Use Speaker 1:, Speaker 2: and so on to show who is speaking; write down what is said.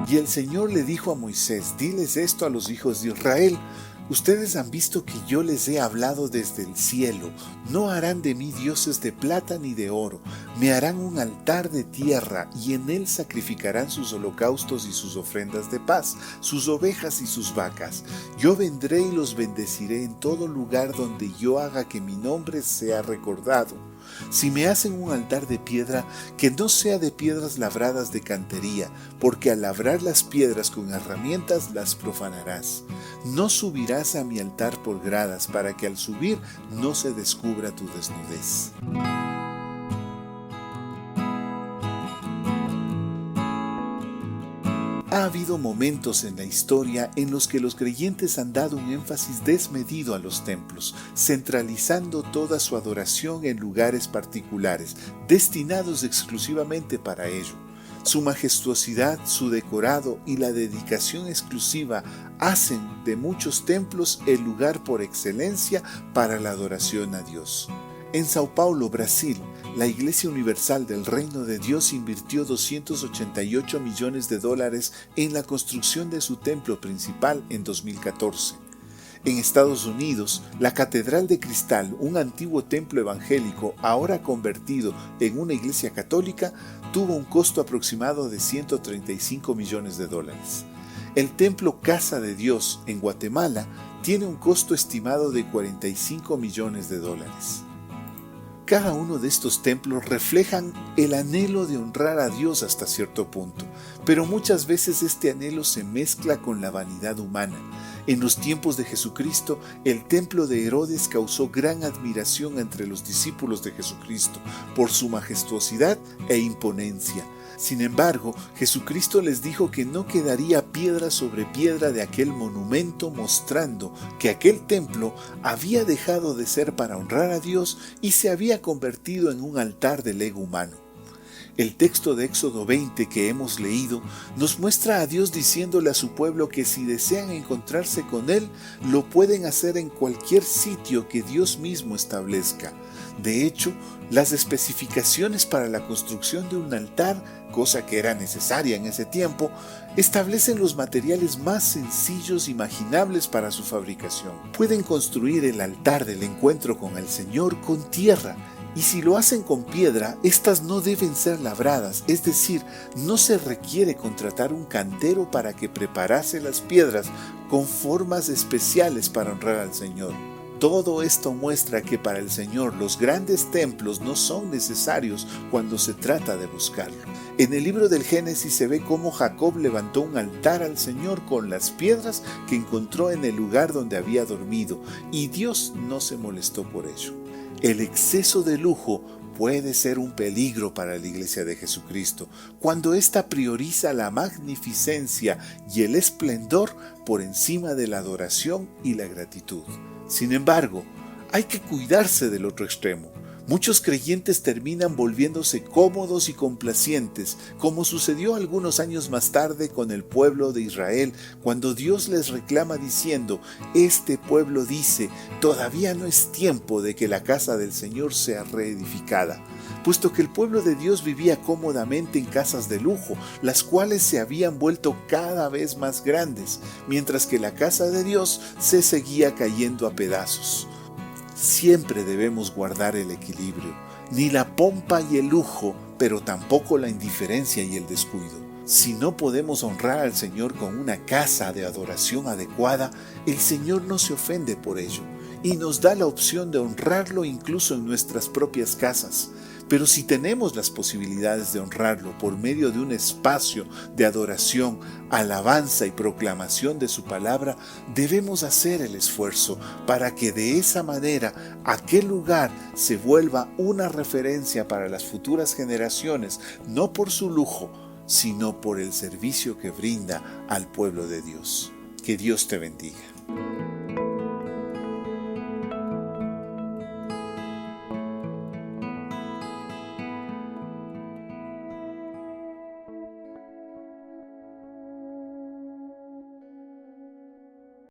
Speaker 1: Y el Señor le dijo a Moisés: diles esto a los hijos de Israel: ustedes han visto que yo les he hablado desde el cielo. No harán de mí dioses de plata ni de oro. Me harán un altar de tierra y en él sacrificarán sus holocaustos y sus ofrendas de paz, sus ovejas y sus vacas. Yo vendré y los bendeciré en todo lugar donde yo haga que mi nombre sea recordado. Si me hacen un altar de piedra, que no sea de piedras labradas de cantería, porque al labrar las piedras con herramientas las profanarás. No subirás a mi altar por gradas, para que al subir no se descubra tu desnudez. Ha habido momentos en la historia en los que los creyentes han dado un énfasis desmedido a los templos, centralizando toda su adoración en lugares particulares, destinados exclusivamente para ello. Su majestuosidad, su decorado y la dedicación exclusiva hacen de muchos templos el lugar por excelencia para la adoración a Dios. En Sao Paulo, Brasil, la Iglesia Universal del Reino de Dios invirtió $288 millones en la construcción de su templo principal en 2014. En Estados Unidos, la Catedral de Cristal, un antiguo templo evangélico ahora convertido en una iglesia católica, tuvo un costo aproximado de $135 millones. El templo Casa de Dios en Guatemala tiene un costo estimado de $45 millones. Cada uno de estos templos reflejan el anhelo de honrar a Dios hasta cierto punto, pero muchas veces este anhelo se mezcla con la vanidad humana. En los tiempos de Jesucristo, el templo de Herodes causó gran admiración entre los discípulos de Jesucristo por su majestuosidad e imponencia. Sin embargo, Jesucristo les dijo que no quedaría piedra sobre piedra de aquel monumento, mostrando que aquel templo había dejado de ser para honrar a Dios y se había convertido en un altar del ego humano. El texto de Éxodo 20 que hemos leído nos muestra a Dios diciéndole a su pueblo que si desean encontrarse con Él, lo pueden hacer en cualquier sitio que Dios mismo establezca. De hecho, las especificaciones para la construcción de un altar, cosa que era necesaria en ese tiempo, establecen los materiales más sencillos imaginables para su fabricación. Pueden construir el altar del encuentro con el Señor con tierra, y si lo hacen con piedra, estas no deben ser labradas, es decir, no se requiere contratar un cantero para que preparase las piedras con formas especiales para honrar al Señor. Todo esto muestra que para el Señor los grandes templos no son necesarios cuando se trata de buscarlo. En el libro del Génesis se ve cómo Jacob levantó un altar al Señor con las piedras que encontró en el lugar donde había dormido, y Dios no se molestó por ello. El exceso de lujo puede ser un peligro para la Iglesia de Jesucristo cuando ésta prioriza la magnificencia y el esplendor por encima de la adoración y la gratitud. Sin embargo, hay que cuidarse del otro extremo. Muchos creyentes terminan volviéndose cómodos y complacientes, como sucedió algunos años más tarde con el pueblo de Israel, cuando Dios les reclama diciendo: este pueblo dice, todavía no es tiempo de que la casa del Señor sea reedificada. Puesto que el pueblo de Dios vivía cómodamente en casas de lujo, las cuales se habían vuelto cada vez más grandes, mientras que la casa de Dios se seguía cayendo a pedazos. Siempre debemos guardar el equilibrio, ni la pompa y el lujo, pero tampoco la indiferencia y el descuido. Si no podemos honrar al Señor con una casa de adoración adecuada, el Señor no se ofende por ello y nos da la opción de honrarlo incluso en nuestras propias casas. Pero si tenemos las posibilidades de honrarlo por medio de un espacio de adoración, alabanza y proclamación de su palabra, debemos hacer el esfuerzo para que de esa manera aquel lugar se vuelva una referencia para las futuras generaciones, no por su lujo, sino por el servicio que brinda al pueblo de Dios. Que Dios te bendiga.